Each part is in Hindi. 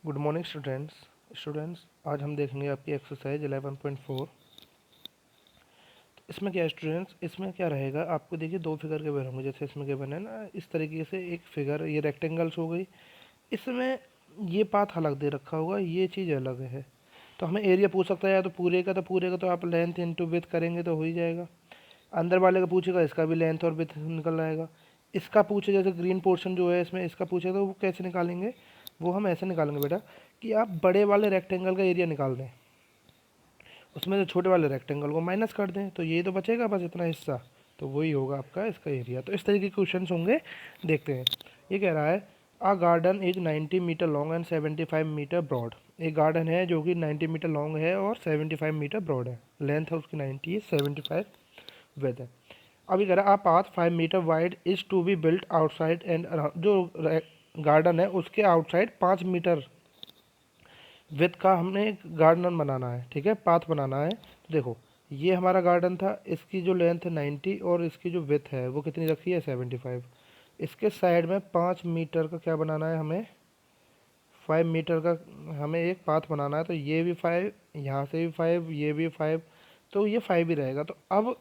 गुड मॉर्निंग स्टूडेंट्स आज हम देखेंगे आपकी एक्सरसाइज 11.4। इसमें क्या है स्टूडेंट्स, इसमें क्या रहेगा, आपको देखिए दो फिगर के बने होंगे जैसे इसमें के बने हैं ना, इस तरीके से एक फिगर ये रेक्टेंगल्स हो गई। इसमें ये पाथ अलग दे रखा होगा, ये चीज़ अलग है। तो हमें एरिया पूछ सकता है, या तो पूरे का तो आप लेंथ इंटू विड्थ करेंगे तो हो ही जाएगा। अंदर वाले का पूछेगा, इसका भी लेंथ और विड्थ निकल आएगा। इसका पूछे जैसे ग्रीन पोर्शन जो है इसमें इसका पूछेगा, तो वो कैसे निकालेंगे, वो हम ऐसे निकालेंगे बेटा कि आप बड़े वाले रेक्टेंगल का एरिया निकाल दें, उसमें से छोटे वाले रेक्टेंगल को माइनस कर दें, तो ये तो बचेगा बस इतना हिस्सा, तो वही होगा आपका इसका एरिया। तो इस तरीके के क्वेश्चन होंगे, देखते हैं। ये कह रहा है a garden is 90 meter long and 75 meter broad. एक गार्डन है जो कि 90 मीटर लॉन्ग है और 75 मीटर ब्रॉड है, लेंथ है उसकी 90 है, 75 विड्थ है। अभी कह रहा है a path 5 meter wide is to be built outside and around. जो गार्डन है उसके आउटसाइड 5 मीटर विथ का हमने एक गार्डन बनाना है, ठीक है, पाथ बनाना है। तो देखो ये हमारा गार्डन था, इसकी जो लेंथ है 90 और इसकी जो विथ है वो कितनी रखी है 75। इसके साइड में 5 मीटर का क्या बनाना है हमें, 5 मीटर का हमें एक पाथ बनाना है। तो ये भी 5, यहाँ से भी 5, ये भी 5, तो ये 5 ही रहेगा। तो अब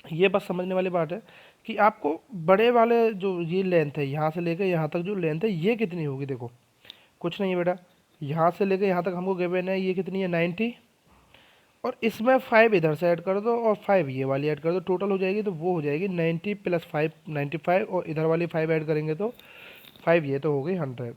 ये बस समझने वाली बात है कि आपको बड़े वाले जो ये लेंथ है यहाँ से लेकर यहाँ तक जो लेंथ है ये कितनी होगी। देखो कुछ नहीं है बेटा, यहाँ से लेकर यहाँ तक हमको गिवन है, ये कितनी है 90, और इसमें 5 इधर से ऐड कर दो और 5 ये वाली ऐड कर दो, टोटल हो जाएगी। तो वो हो जाएगी 90 प्लस 5 95, और इधर वाली 5 ऐड करेंगे तो 5, ये तो हो गई 100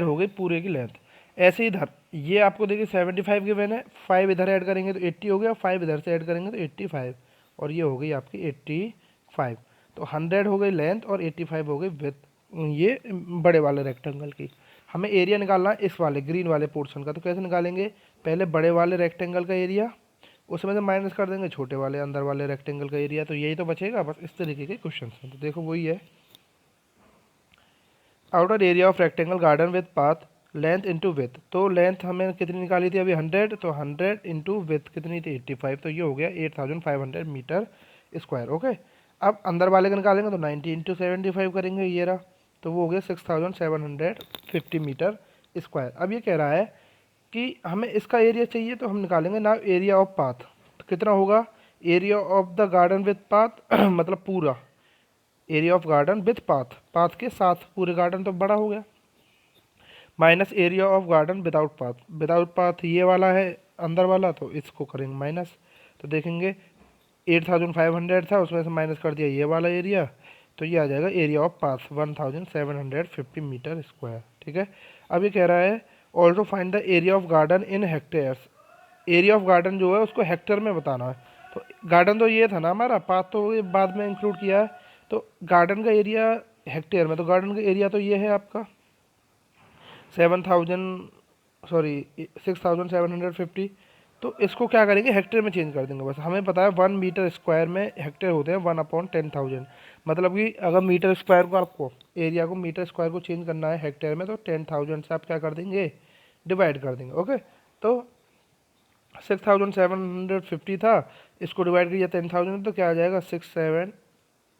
हो गई पूरे की लेंथ। ऐसे ही इधर ये आपको देखिए 75 गिवन है, 5 इधर ऐड करेंगे तो 80 हो गया, 5 इधर से ऐड करेंगे तो 85, और ये हो गई आपकी 85। तो 100 हो गई लेंथ और 85 हो गई विड्थ, ये बड़े वाले रेक्टेंगल की। हमें एरिया निकालना है इस वाले ग्रीन वाले पोर्शन का। तो कैसे निकालेंगे, पहले बड़े वाले रेक्टेंगल का एरिया, उसमें से माइनस कर देंगे छोटे वाले अंदर वाले रेक्टेंगल का एरिया, तो यही तो बचेगा। बस इस तरीके के क्वेश्चन हैं। तो देखो वही है, outer area of rectangle garden with path length into with. तो लेंथ हमें कितनी निकाली थी अभी 100, तो 100 इंटू विथ कितनी थी 85, तो ये हो गया 8500 मीटर स्क्वायर। ओके, अब अंदर वाले का निकालेंगे तो 90 इंटू 75 करेंगे, ये रहा, तो वो हो गया 6750 मीटर स्क्वायर। अब ये कह रहा है कि हमें इसका एरिया चाहिए, तो हम निकालेंगे ना एरिया ऑफ पाथ। तो कितना होगा, area of the garden with path मतलब पूरा area of garden with path, path के साथ पूरे गार्डन तो बड़ा हो गया, minus area of garden without path. Without path ये वाला है अंदर वाला, तो इसको करेंगे माइनस। तो देखेंगे 8500 था, उसमें से माइनस कर दिया ये वाला एरिया, तो ये आ जाएगा area of path 1750 metre square. ठीक है, अब ये कह रहा है also find the area of garden in hectares. Area of garden जो है उसको हेक्टेयर में बताना है। तो गार्डन तो ये था ना हमारा, पाथ तो ये बाद में इंक्लूड किया है, तो गार्डन का एरिया हेक्टेयर में, तो गार्डन का एरिया तो ये है आपका 6750। तो इसको क्या करेंगे हेक्टेयर में चेंज कर देंगे। बस हमें पता है 1 मीटर स्क्वायर में हेक्टेयर होते हैं 1/10,000। मतलब कि अगर मीटर स्क्वायर को आपको एरिया को मीटर स्क्वायर को चेंज करना है हेक्टेयर में, तो 10,000 से आप क्या कर देंगे डिवाइड कर देंगे। ओके, तो 6750 था, इसको डिवाइड किया 10,000 तो क्या आ जाएगा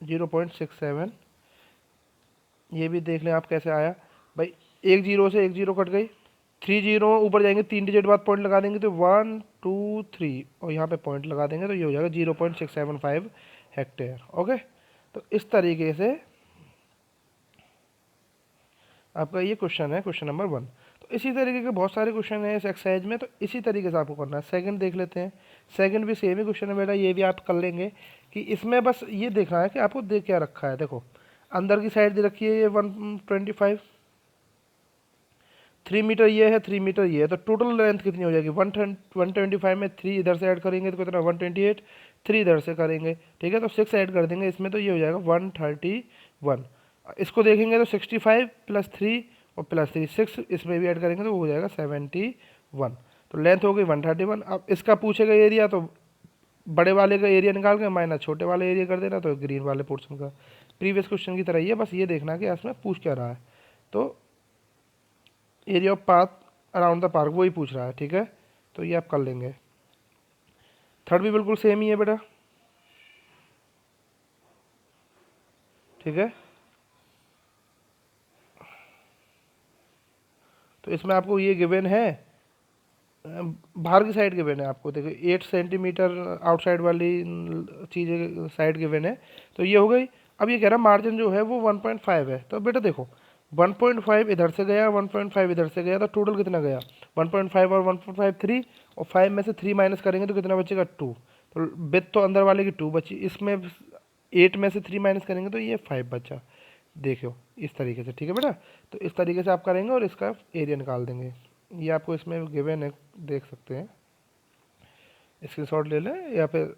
0.67। ये भी देख लें आप कैसे आया भाई, एक जीरो से एक जीरो कट गई, 3 जीरो ऊपर जाएंगे, 3 डिजिट बाद पॉइंट लगा देंगे तो 1 2 3, और यहाँ पे पॉइंट लगा देंगे तो ये हो जाएगा 0.675 हेक्टेयर। ओके, तो इस तरीके से आपका ये क्वेश्चन है, क्वेश्चन नंबर 1। तो इसी तरीके के बहुत सारे क्वेश्चन हैं इस एक्सरसाइज में, तो इसी तरीके से आपको करना है। सेकंड देख लेते हैं, सेकंड भी सेम ही क्वेश्चन है बेटा, ये भी आप कर लेंगे कि इसमें बस ये देखना है कि आपको दे क्या रखा है। देखो अंदर की साइड दे रखी है ये 125, 3 मीटर ये है, 3 मीटर ये है, तो टोटल लेंथ कितनी हो जाएगी 125 में 3 इधर से ऐड करेंगे तो कितना 128, 3 इधर से करेंगे, ठीक है, तो 6 ऐड कर देंगे इसमें, तो ये हो जाएगा 131। इसको देखेंगे तो 65 प्लस 3 और प्लस 3 6 इसमें भी ऐड करेंगे तो वो हो जाएगा 71। तो लेंथ हो गई 131। अब इसका पूछेगा एरिया, तो बड़े वाले का एरिया निकाल के माइनस छोटे वाले एरिया कर देना, तो ग्रीन वाले पोर्शन का प्रीवियस क्वेश्चन की तरह ही है। बस ये देखना कि इसमें पूछ क्या रहा है। तो area of path around the park वही पूछ रहा है, ठीक है, तो ये आप कर लेंगे। थर्ड भी बिल्कुल सेम ही है बेटा, ठीक है। तो इसमें आपको ये गिवन है, बाहर की साइड गिवन है आपको, देखो 8 सेंटीमीटर आउटसाइड वाली चीज़ साइड गिवन है, तो ये हो गई। अब ये कह रहा मार्जिन जो है वो 1.5 है, तो बेटा देखो 1.5 इधर से गया, 1.5 इधर से गया, तो टोटल कितना गया 1.5 और 1.5 3, और 5 में से 3 माइनस करेंगे तो कितना बचेगा 2, तो विथ तो अंदर वाले की 2 बची, इसमें 8 में से 3 माइनस करेंगे तो ये 5 बचा। देखो इस तरीके से, ठीक है बेटा, तो इस तरीके से आप करेंगे और इसका एरिया निकाल देंगे। ये आपको इसमें गिवन है, देख सकते हैं, स्क्रीनशॉट ले लें या फिर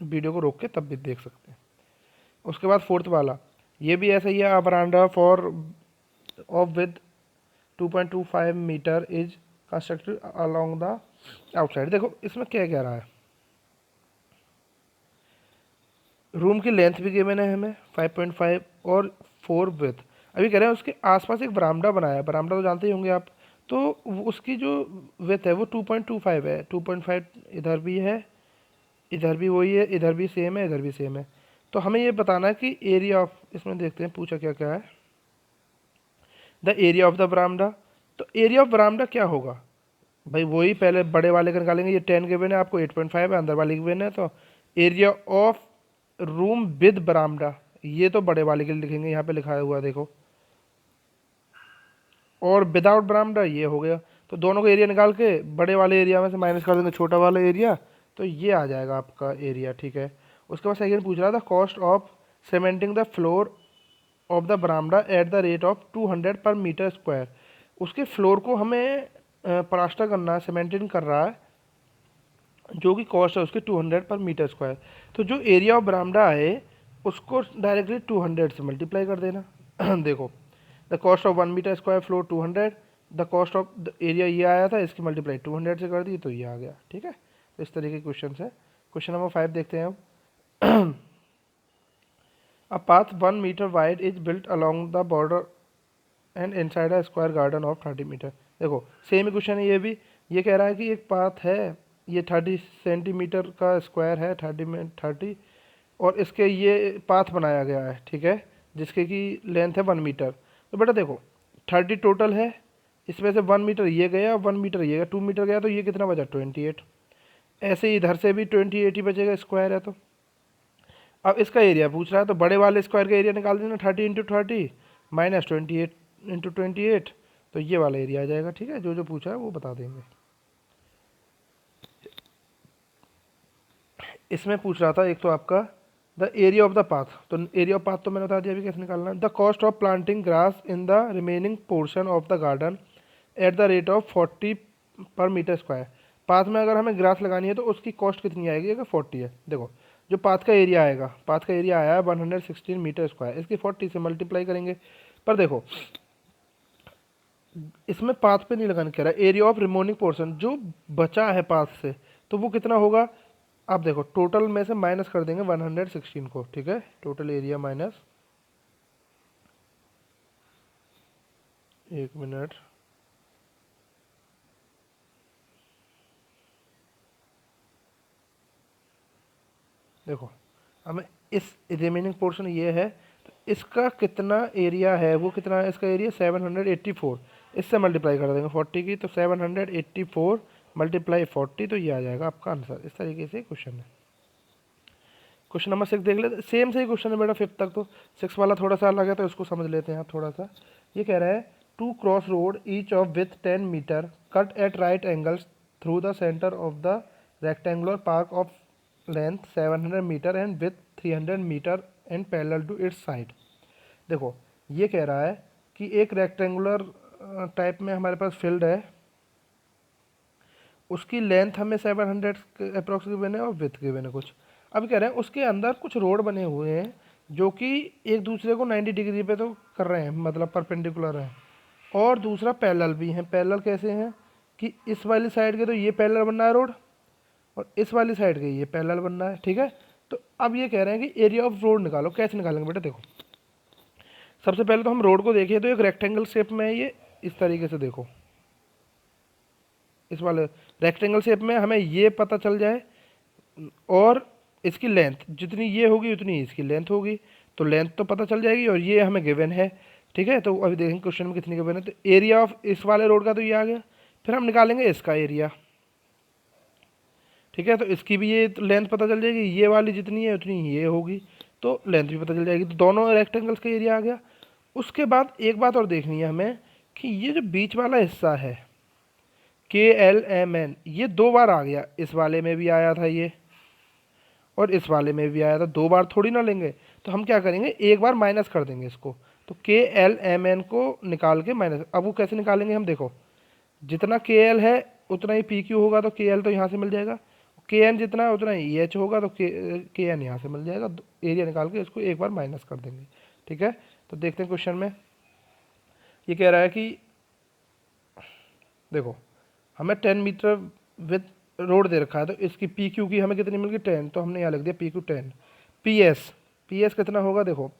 वीडियो को रोक के तब भी देख सकते हैं। उसके बाद फोर्थ वाला, ये भी ऐसा ही है, veranda for of width 2.25 meter is constructed along the outside. देखो इसमें क्या कह रहा है, रूम की लेंथ भी गिवन है हमें 5.5 और 4 विथ। अभी कह रहे हैं उसके आसपास एक बरामदा बनाया है, बरामदा तो जानते ही होंगे आप, तो उसकी जो विथ है वो 2.25 है, 2.5 इधर भी है, इधर भी वही है, इधर भी सेम है, इधर भी सेम है। तो हमें ये बताना है कि एरिया ऑफ, इसमें देखते हैं पूछा क्या क्या है, द एरिया ऑफ द बरामदा। तो एरिया ऑफ बरामदा क्या होगा भाई, वही पहले बड़े वाले का निकालेंगे, ये 10 गिवन है आपको, 8.5 है, अंदर वाले गिवन है, तो एरिया ऑफ रूम विद बरामदा, ये तो बड़े वाले के लिए लिखेंगे, यहाँ पे लिखा हुआ है देखो, और विदाउट बरामदा ये हो गया। तो दोनों का एरिया निकाल के बड़े वाले एरिया में से माइनस कर देंगे छोटा वाला एरिया, तो ये आ जाएगा आपका एरिया, ठीक है। उसके बाद सेकेंड पूछ रहा था cost of cementing the floor of the बरामदा एट द रेट ऑफ 200 पर मीटर स्क्वायर। उसके फ्लोर को हमें प्लास्टर करना है, सीमेंटिंग कर रहा है, जो कि कॉस्ट है उसकी 200 पर मीटर स्क्वायर। तो जो एरिया ऑफ बरामदा है उसको डायरेक्टली 200 से मल्टीप्लाई कर देना। देखो the cost of 1 metre square floor 200, the cost of the area ये आया था, इसकी मल्टीप्लाई 200 से कर दी तो ये आ गया, ठीक है। तो इस तरीके के क्वेश्चन है। क्वेश्चन नंबर 5 देखते हैं अब। A path 1 metre wide is built along the border and inside a square garden of 30 metre. देखो सेम ही क्वेश्चन है ये भी, ये कह रहा है कि एक पाथ है, ये 30 सेंटीमीटर का स्क्वायर है, 30 में 30, और इसके ये पाथ बनाया गया है, ठीक है, जिसके की लेंथ है 1 मीटर। तो बेटा देखो 30 टोटल है, इसमें से 1 मीटर ये गया, 1 मीटर ये गया, 2 मीटर गया, तो ये कितना बचा 28। ऐसे ही इधर से भी 28 ही बचेगा, स्क्वायर है तो। अब इसका एरिया पूछ रहा है, तो बड़े वाले स्क्वायर का एरिया निकाल देना, 30 इंटू 30 माइनस 28 इंटू 28, तो ये वाला एरिया आ जाएगा, ठीक है। जो जो पूछा है वो बता देंगे। इसमें पूछ रहा था एक तो आपका the area of the path, तो एरिया ऑफ पाथ तो मैंने बता दिया, अभी कैसे निकालना है। The cost of planting grass in the remaining portion of the garden at the rate of 40 पर मीटर स्क्वायर। पाथ में अगर हमें ग्रास लगानी है तो उसकी कॉस्ट कितनी आएगी, अगर 40 है। देखो जो पाथ का एरिया आएगा, पाथ का एरिया आया है 116 मीटर स्क्वायर, इसकी 40 से मल्टीप्लाई करेंगे। पर देखो इसमें पाथ पे नहीं लगाने कह रहा है, एरिया ऑफ रिमेनिंग पोर्शन जो बचा है पाथ से, तो वो कितना होगा। आप देखो टोटल में से माइनस कर देंगे 116 को, ठीक है, टोटल एरिया माइनस, एक मिनट, देखो हमें इस रिमेनिंग पोर्शन ये है, तो इसका कितना एरिया है, वो कितना है, इसका एरिया 784, इससे मल्टीप्लाई कर देंगे 40 की, तो 784 मल्टीप्लाई 40, तो ये आ जाएगा आपका आंसर। इस तरीके से क्वेश्चन है। क्वेश्चन नंबर 6 देख लेते, सेम से ही क्वेश्चन है बेटा 5 तक, तो 6 वाला थोड़ा सा अलग है, तो इसको समझ लेते हैं आप थोड़ा सा। ये कह रहा है 2 cross road each of with 10 metre cut at right angles through the centre of the rectangular park of length 700 metre and with 300 metre and parallel to its side. देखो ये कह रहा है कि एक रेक्टेंगुलर टाइप में हमारे पास फील्ड है, उसकी लेंथ हमें 700 अप्रॉक्स गिवन है और विथ गिवन है कुछ। अब कह रहे हैं उसके अंदर कुछ रोड बने हुए हैं जो कि एक दूसरे को 90 डिग्री पे तो कर रहे हैं, मतलब परपेंडिकुलर है, और दूसरा पैरेलल भी है। पैरेलल कैसे हैं कि इस वाली साइड के तो ये पैरेलल बन रहा है रोड, और इस वाली साइड के ये पैरेलल बन रहा है, ठीक है। तो अब ये कह रहे हैं कि एरिया ऑफ रोड निकालो। कैसे निकालेंगे बेटा, देखो सबसे पहले तो हम रोड को देखिए, तो एक रेक्टेंगल शेप में है ये, इस तरीके से देखो, इस वाले रेक्टेंगल शेप में हमें ये पता चल जाए, और इसकी लेंथ जितनी ये होगी उतनी इसकी लेंथ होगी, तो लेंथ तो पता चल जाएगी, और ये हमें गिवन है। ठीक है, तो अभी देखेंगे क्वेश्चन में कितनी गिवन है। तो एरिया ऑफ इस वाले रोड का तो ये आ गया, फिर हम निकालेंगे इसका एरिया। ठीक है, तो इसकी भी ये लेंथ पता चल जाएगी, ये वाली जितनी है उतनी ही ये होगी, तो लेंथ भी पता चल जाएगी। तो दोनों रेक्टेंगल्स का एरिया आ गया। उसके बाद एक बात और देखनी है हमें कि ये जो बीच वाला हिस्सा है KLMN, ये 2 बार आ गया, इस वाले में भी आया था ये और इस वाले में भी आया था, 2 बार थोड़ी ना लेंगे। तो हम क्या करेंगे, एक बार माइनस कर देंगे इसको। तो KLMN को निकाल के माइनस, अब वो कैसे निकालेंगे हम, देखो जितना KL है उतना ही PQ होगा, तो KL तो यहाँ से मिल जाएगा, KN जितना है उतना ही EH होगा, तो KN यहाँ से मिल जाएगा। एरिया निकाल के इसको एक बार माइनस कर देंगे। ठीक है, तो देखते हैं क्वेश्चन में ये कह रहा है कि देखो हमें 10 मीटर विथ रोड दे रखा है, तो इसकी PQ की हमें कितनी मिल गई 10, तो हमने यहाँ लिख दिया PQ 10। PS कितना होगा, देखो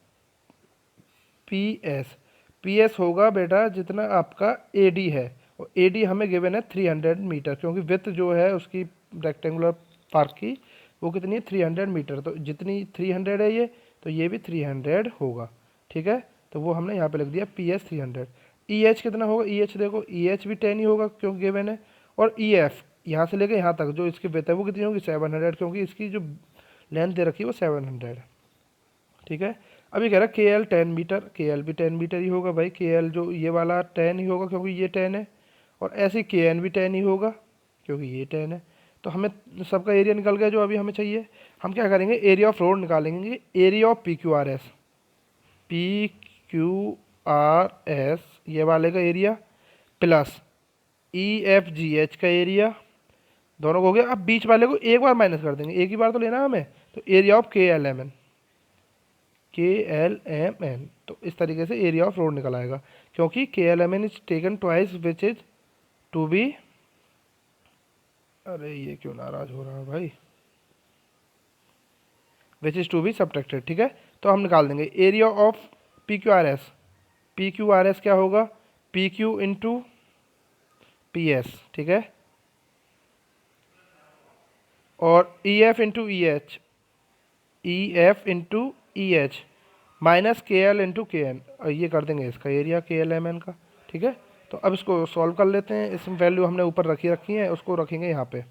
PS होगा बेटा जितना आपका AD है, और AD हमें गिवन है 300 मीटर, क्योंकि विथ जो है उसकी रेक्टेंगुलर पार्क की वो कितनी है 300 मीटर, तो जितनी 300 है ये, तो ये भी 300 होगा। ठीक है, तो वो हमने यहाँ पे लिख दिया PS 300। EH कितना होगा, EH देखो EH भी 10 ही होगा क्योंकि गिवन है, और EF यहाँ से लेके यहाँ तक जो इसकी विथ है वो कितनी होगी 700, क्योंकि इसकी जो लेंथ दे रखी है वो 700 है। ठीक है, अभी कह रहा है KL 10 मीटर, KL भी 10 मीटर ही होगा भाई, KL जो ये वाला 10 ही होगा क्योंकि ये 10 है, और ऐसे ही KN भी 10 ही होगा क्योंकि ये 10 है। तो हमें सबका एरिया निकल गया जो अभी हमें चाहिए। हम क्या करेंगे, एरिया ऑफ रोड निकालेंगे, एरिया ऑफ PQRS ये वाले का एरिया प्लस EFGH का एरिया, दोनों को हो गया। अब बीच वाले को एक बार माइनस कर देंगे, एक ही बार तो लेना है हमें, तो एरिया ऑफ KLMN, तो इस तरीके से एरिया ऑफ रोड निकल आएगा, क्योंकि KLMN is taken twice which is to be, अरे ये क्यों नाराज हो रहा है भाई, which is to be subtracted. ठीक है, तो हम निकाल देंगे एरिया ऑफ PQRS क्या होगा, PQ इंटू PS। ठीक है, और EF into EH minus KL into KN, और ये कर देंगे इसका एरिया KLMN का। ठीक है, तो अब इसको सॉल्व कर लेते हैं। इसमें वैल्यू हमने ऊपर रखी है, उसको रखेंगे यहाँ पे।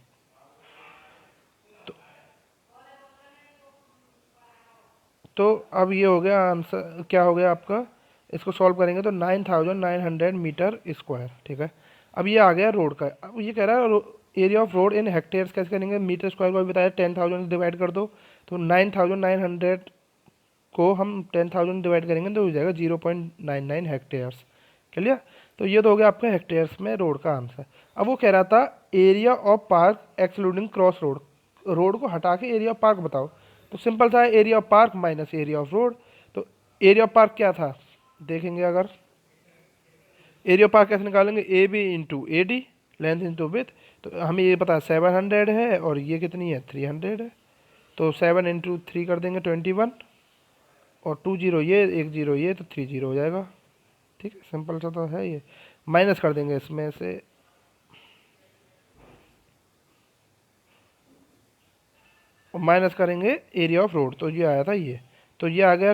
तो अब ये हो गया आंसर, क्या हो गया आपका, इसको सॉल्व करेंगे तो 9900 मीटर स्क्वायर। ठीक है, अब ये आ गया रोड का। अब ये कह रहा है area of road in hectares कैसे करेंगे, मीटर स्क्वायर को भी बताया, 10,000 डिवाइड कर दो, तो 9900 को हम 10,000 डिवाइड करेंगे तो हो जाएगा 0.99 हेक्टेयर्स। क्लियर, तो ये तो हो गया आपका हेक्टेयर्स में रोड का आंसर। अब वो कह रहा था area of park excluding cross road, road को हटा के एरिया ऑफ पार्क बताओ। तो सिंपल सा है, area of park minus area of road. तो एरिया ऑफ पार्क क्या था देखेंगे, अगर एरिया ऑफ पार्क कैसे निकालेंगे, AB into AD, length into with. तो हमें ये पता है 700 है और ये कितनी है 300 है, तो 7 इंटू 3 कर देंगे 21, और 2 जीरो ये, 1 जीरो ये, तो 3 जीरो हो जाएगा। ठीक है, सिंपल सा तो है ये। माइनस कर देंगे इसमें से, माइनस करेंगे एरिया ऑफ रोड, तो ये आया था ये, तो ये आ गया।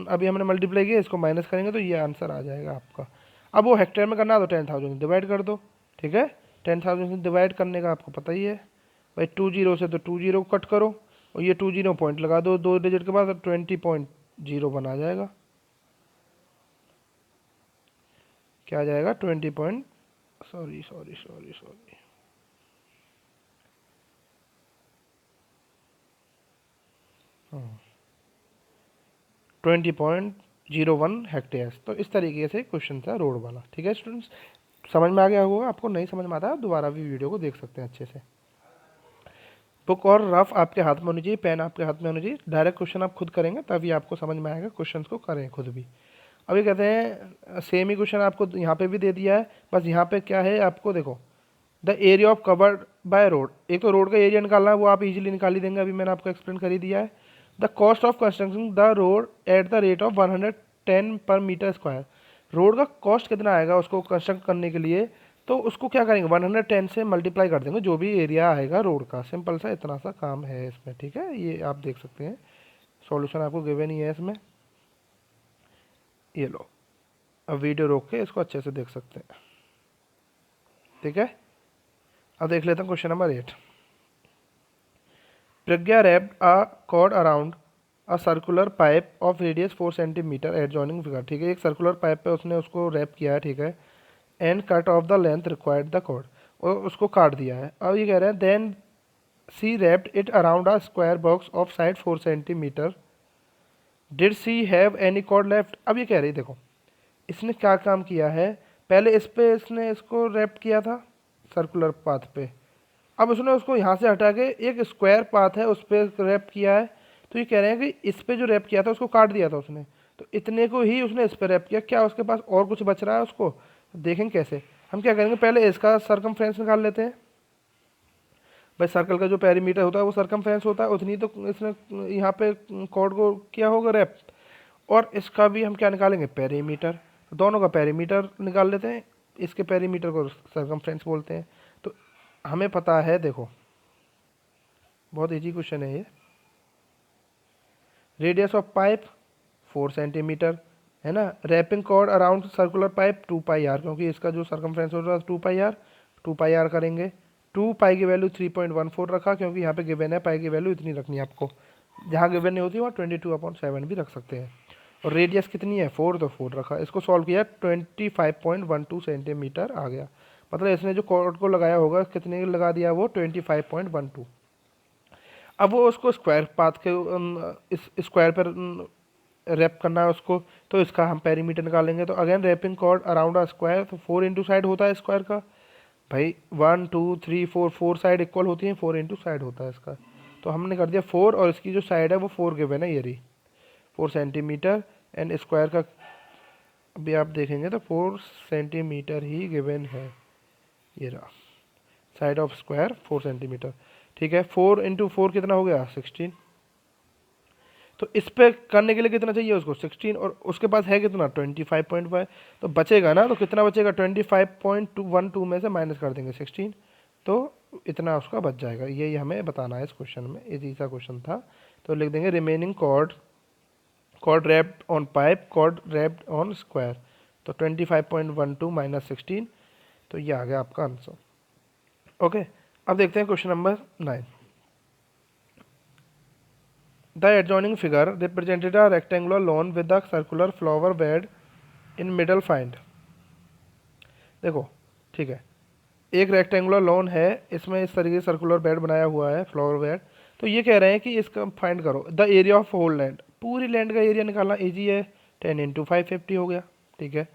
अभी हमने मल्टीप्लाई किया, इसको माइनस करेंगे तो ये आंसर आ जाएगा आपका। अब वो हेक्टेयर में करना है तो 10,000 डिवाइड कर दो। ठीक है, 10,000 से डिवाइड करने का आपको पता ही है भाई, 2 जीरो से तो 2 जीरो को कट करो, और ये 2 जीरो पॉइंट लगा दो 2 डिजिट के बाद, 20.0 बना जाएगा। क्या आ जाएगा 20 point, sorry sorry sorry sorry, हाँ 20.01 हेक्टेयर्स। तो इस तरीके से क्वेश्चन था रोड वाला। ठीक है स्टूडेंट्स, समझ में आ गया होगा, आपको नहीं समझ में आता है दोबारा भी वीडियो को देख सकते हैं अच्छे से। बुक और रफ आपके हाथ में होनी चाहिए, पेन आपके हाथ में होनी चाहिए, डायरेक्ट क्वेश्चन आप खुद करेंगे तभी आपको समझ में आएगा, क्वेश्चन को करें खुद भी। अभी कहते हैं सेम ही क्वेश्चन आपको यहाँ पे भी दे दिया है, बस यहाँ पे क्या है आपको देखो, the area of covered by road, एक तो रोड का एरिया निकालना है वो आप इजीली निकाल ही देंगे, अभी मैंने आपको एक्सप्लेन कर ही दिया है। The cost of construction the road at the rate of 110 पर मीटर स्क्वायर, रोड का कॉस्ट कितना आएगा उसको कंस्ट्रक्ट करने के लिए, तो उसको क्या करेंगे 110 से मल्टीप्लाई कर देंगे जो भी एरिया आएगा रोड का। सिंपल सा इतना सा काम है इसमें। ठीक है, ये आप देख सकते हैं, सॉल्यूशन आपको गिवन ही है इसमें, ये लो। अब वीडियो रोक के इसको अच्छे से देख सकते हैं, ठीक है। अब देख लेते हैं question number 8। Pragya wrapped a cord around a circular pipe of radius 4 centimetre at joining figure, ठीक है। एक सर्कुलर पाइप पे उसने उसको रैप किया है, ठीक है। And cut off the length required the cord, और उसको काट दिया है। अब ये कह रहे हैं then she wrapped it around a square box of side 4 centimetre, did she have any cord left. अब ये कह रही देखो इसने क्या काम किया है, पहले इस पे इसने इसको रैप किया था सर्कुलर पाथ पे, अब उसने उसको यहाँ से हटा के एक स्क्वायर पाथ है उस पर रैप किया है। तो ये कह रहे हैं कि इस पे जो रैप किया था उसको काट दिया था उसने, तो इतने को ही उसने इस पर रैप किया, क्या उसके पास और कुछ बच रहा है उसको, देखेंगे कैसे। हम क्या करेंगे, पहले इसका सरकमफ्रेंस निकाल लेते हैं। भाई सर्कल का जो पेरीमीटर होता है वो सरकमफ्रेंस होता है, उतनी तो इसने यहाँ पे कॉर्ड को किया होगा रैप। और इसका भी हम क्या निकालेंगे, पेरीमीटर, तो दोनों का पेरीमीटर निकाल लेते हैं, इसके पेरीमीटर को सरकमफ्रेंस बोलते हैं। तो हमें पता है, देखो बहुत इजी क्वेश्चन है ये। रेडियस ऑफ पाइप 4 सेंटीमीटर है ना, wrapping cord around circular pipe 2 pi r, क्योंकि इसका जो सर्कमफ्रेंस हो रहा है 2 पाई आर, 2 पाई आर करेंगे। 2 पाई की वैल्यू 3.14 रखा, क्योंकि यहाँ पे गिवन है पाई की वैल्यू इतनी रखनी है आपको, जहाँ गिवन नहीं होती वहाँ 22/7 भी रख सकते हैं। और रेडियस कितनी है 4, तो 4 रखा। इसको सॉल्व किया 25.12 सेंटीमीटर आ गया, मतलब इसने जो कॉर्ड को लगाया होगा कितने लगा दिया वो 25.12। अब वो उसको स्क्वायर पाथ के इस स्क्वायर पर रैप करना है उसको, तो इसका हम पेरीमीटर निकालेंगे। तो again wrapping cord around a square, तो 4 इंटू साइड होता है स्क्वायर का, भाई 1 2 3 4 4 साइड इक्वल होती है, 4 इंटू साइड होता है इसका। तो हमने कर दिया 4, और इसकी जो साइड है वो 4 गिवन है, ये रही 4 सेंटीमीटर, एंड स्क्वायर का अभी आप देखेंगे तो 4 सेंटीमीटर ही गिवन है, ये रहा साइड ऑफ स्क्वायर 4 सेंटीमीटर, ठीक है। 4 इंटू 4 कितना हो गया 16। तो इस पे करने के लिए कितना चाहिए उसको 16, और उसके पास है कितना 25.5, तो बचेगा ना, तो कितना बचेगा 25.12 में से माइनस कर देंगे 16, तो इतना उसका बच जाएगा। यही हमें बताना है इस क्वेश्चन में, इजी सा क्वेश्चन था। तो लिख देंगे remaining cord wrapped on pipe, cord wrapped on square, तो 25.12 माइनस 16, तो ये आ गया आपका आंसर। ओके, अब देखते हैं question number 9। The adjoining figure represented a rectangular lawn with a circular flower bed in middle. Find। देखो ठीक है, एक रेक्टेंगुलर लॉन है, इसमें इस तरीके से सर्कुलर बेड बनाया हुआ है, फ्लावर बेड। तो ये कह रहे हैं कि इसका फाइंड करो the area of whole land, पूरी लैंड का एरिया निकालना इजी है, 10 इंटू 550 हो गया, ठीक है।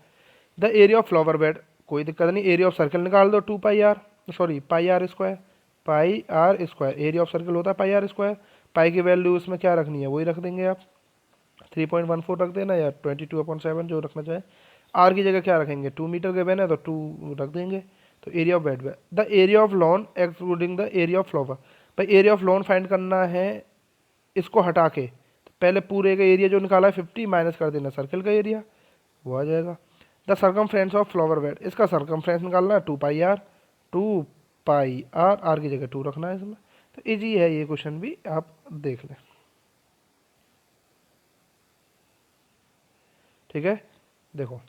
The area of flower bed, कोई दिक्कत नहीं, एरिया ऑफ सर्कल निकाल दो 2 pi r, sorry pi r square, pi r square, area of circle होता है पाई आर स्क्वायर। पाई की वैल्यू उसमें क्या रखनी है वही रख देंगे आप, 3.14 रख देना, या 22/7 जो रखना चाहे। आर की जगह क्या रखेंगे 2 मीटर गिवन है, तो 2 रख देंगे। तो area of bed, the area of lawn excluding the area of flower, भाई एरिया ऑफ लॉन फाइंड करना है इसको हटा के, तो पहले पूरे का एरिया जो निकाला है 50 माइनस कर देना सर्कल का एरिया, वो आ जाएगा। The circumference of flower bed, इसका सर्कमफ्रेंस निकालना है 2 pi are, 2 pi are, are की जगह 2 रखना है इसमें। तो इजी है ये क्वेश्चन भी, आप देख लें, ठीक है। देखो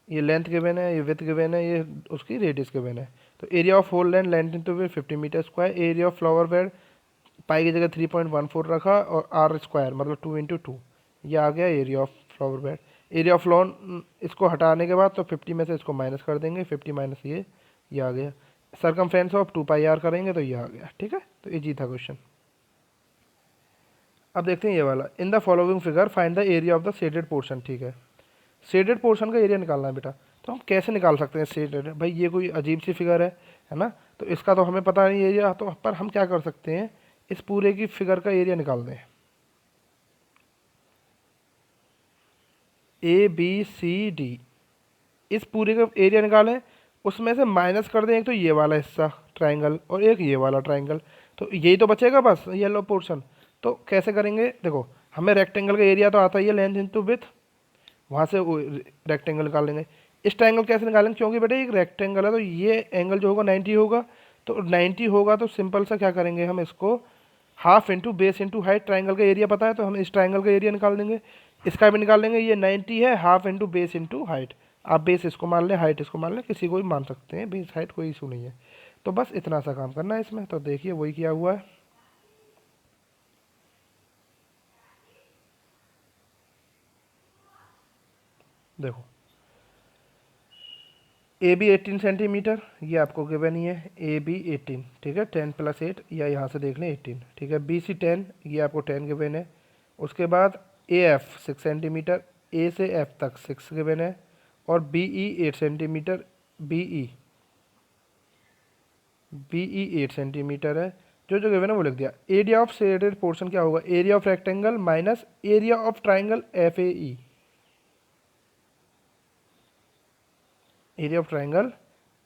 ये लेंथ गिवन है, ये विथ गिवन है, ये उसकी रेडियस गिवन है। तो area of whole land, length into with 50 meter square, area of flower bed pi की जगह 3.14 रखा, और आर स्क्वायर मतलब 2 इंटू 2, ये आ गया area of flower bed. Area of lawn, इसको हटाने के बाद तो 50 में से इसको माइनस कर देंगे, 50 माइनस ये आ गया। सर्कमफ्रेंस ऑफ 2 पाई आर करेंगे तो ये आ गया, ठीक है। तो इजी था क्वेश्चन। अब देखते हैं ये वाला, in the following figure find the area of the shaded portion, ठीक है। शेडेड पोर्शन का एरिया निकालना है बेटा, तो हम कैसे निकाल सकते हैं शेडेड, भाई ये कोई अजीब सी फिगर है ना, तो इसका तो हमें पता नहीं एरिया, तो पर हम क्या कर सकते हैं, इस पूरे की फिगर का एरिया निकाल दें। ए बी सी डी, इस पूरे का एरिया निकालें, उसमें से माइनस कर दें एक तो ये वाला हिस्सा ट्राइंगल, और एक ये वाला ट्राइंगल, तो यही तो बचेगा बस येलो पोर्शन। तो कैसे करेंगे, देखो हमें रेक्टेंगल का एरिया तो आता ही है, लेंथ इंटू विथ, वहाँ से रेक्टेंगल निकाल लेंगे। इस ट्राइंगल कैसे निकालेंगे, क्योंकि बेटे एक रेक्टेंगल है, तो ये एंगल जो होगा 90 होगा, तो 90 होगा तो सिंपल सा क्या करेंगे हम इसको half into base into height, triangle का एरिया पता है तो हम इस ट्राइंगल का एरिया निकाल देंगे, इसका भी निकाल लेंगे। ये 90 है, half into base into height, आप बेस इसको मान लें, हाइट इसको मान लें, किसी को भी मान सकते हैं, बेस हाइट कोई इशू नहीं है। तो बस इतना सा काम करना है इसमें। तो देखिए वही किया हुआ है। देखो ए बी 18 सेंटीमीटर, ये आपको गिवन ही है, ए बी 18, ठीक है, 10 + 8, या यहाँ से देख लें 18, ठीक है। बी सी 10, ये आपको 10 गिवन है। उसके बाद ए एफ 6 सेंटीमीटर, ए से एफ तक 6 गिवन है। और B E 8 centimetre, B E 8 centimetre है। जो जो गिवन है वो लिख दिया। एरिया ऑफ शेडेड पोर्शन क्या होगा, area of rectangle minus area of triangle F A E, area of triangle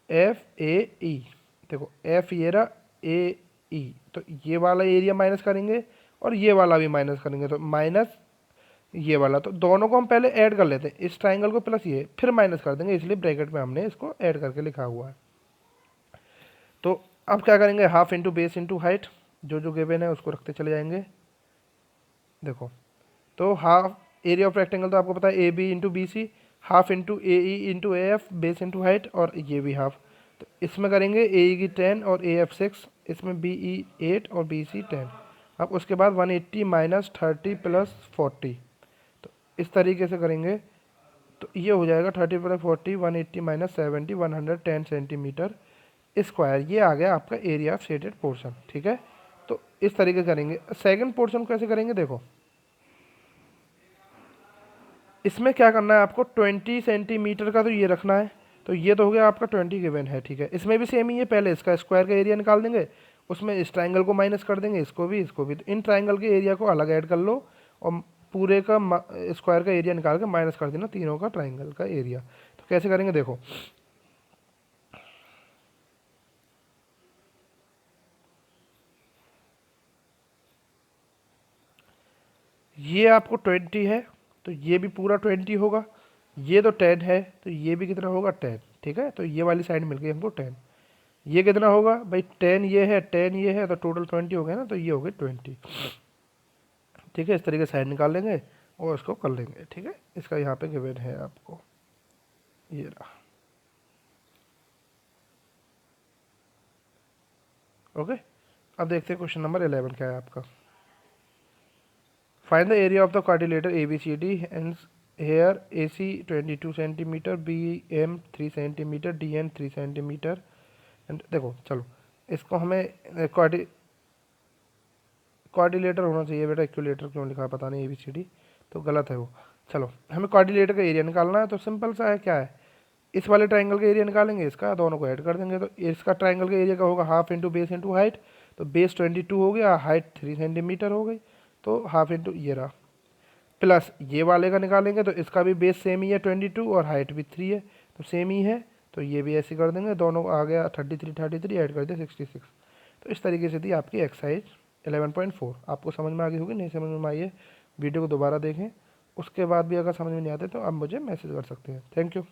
F A E. देखो एफ ये रहा, ए ई, तो ये वाला एरिया माइनस करेंगे और ये वाला भी माइनस करेंगे, तो माइनस ये वाला। तो दोनों को हम पहले ऐड कर लेते हैं, इस ट्राइंगल को प्लस ये, फिर माइनस कर देंगे, इसलिए ब्रैकेट में हमने इसको ऐड करके लिखा हुआ है। तो अब क्या करेंगे, half into base into height, जो जो गिवन है उसको रखते चले जाएंगे। देखो तो हाफ एरिया ऑफ रेक्टेंगल तो आपको पता है A B into B C, half into A E into A F, base into height, और ये भी हाफ। तो इसमें करेंगे ए ई की 10 और ए एफ 6, इसमें बी ई 8 और बी सी 10। अब उसके बाद 180 माइनस 30 प्लस 40, तो इस तरीके से करेंगे। तो ये हो जाएगा 30 प्लस 40, 180 माइनस 70, 110 सेंटीमीटर स्क्वायर। ये आ गया आपका एरिया ऑफ शेडेड पोर्शन, ठीक है। तो इस तरीके से करेंगे। सेकंड पोर्शन कैसे करेंगे, देखो इसमें क्या करना है आपको, 20 सेंटीमीटर का तो ये रखना है। तो ये तो हो गया आपका 20 गिवन है, ठीक है। इसमें भी सेम ही है, पहले इसका स्क्वायर का एरिया निकाल देंगे, उसमें इस ट्राइंगल को माइनस कर देंगे, इसको भी इसको भी। तो इन ट्राइंगल के एरिया को अलग ऐड कर लो और पूरे का स्क्वायर का एरिया निकाल के माइनस कर देना तीनों का ट्राइंगल का एरिया। तो कैसे करेंगे, देखो ये आपको 20 है तो ये भी पूरा 20 होगा। ये तो 10 है तो ये भी कितना होगा, 10, ठीक है। तो ये वाली साइड मिल गई हमको 10। ये कितना होगा भाई, 10 ये है, 10 ये है, तो टोटल 20 हो गया ना, तो ये हो गए 20, ठीक है। इस तरीके से साइड निकाल लेंगे और इसको कर लेंगे, ठीक है। इसका यहाँ पे गिवन है आपको, ये रहा। ओके, अब देखते हैं क्वेश्चन नंबर 11 क्या है आपका। Find the area of the quadrilateral A B C D and here A C 22 centimetre, B M 3 centimetre, D N 3 centimetre and. देखो चलो इसको हमें क्वाड्रिलेटर होना चाहिए बेटा, इक्विलेटर क्यों लिखा है पता नहीं, ए बी सी डी तो गलत है वो। चलो हमें क्वाड्रिलेटर का एरिया निकालना है, तो सिंपल सा है, क्या है, इस वाले ट्राइंगल का एरिया निकालेंगे, इसका दोनों को ऐड कर देंगे। तो इसका ट्राइंगल का एरिया का होगा half into base into height, तो बेस 22 हो गया, हाइट 3 सेंटीमीटर हो गई, तो हाफ इंटू ये रहा, प्लस ये वाले का निकालेंगे तो इसका भी बेस सेम ही है 22 और हाइट भी 3 है, तो सेम ही है। तो ये भी ऐसे कर देंगे, दोनों आ गया 33 ऐड कर दिया 66। तो इस तरीके से थी आपकी एक्सरसाइज 11.4। आपको समझ में आ गई होगी, नहीं समझ में आई है वीडियो को दोबारा देखें, उसके बाद भी अगर समझ में नहीं आते तो आप मुझे मैसेज कर सकते हैं। Thank you.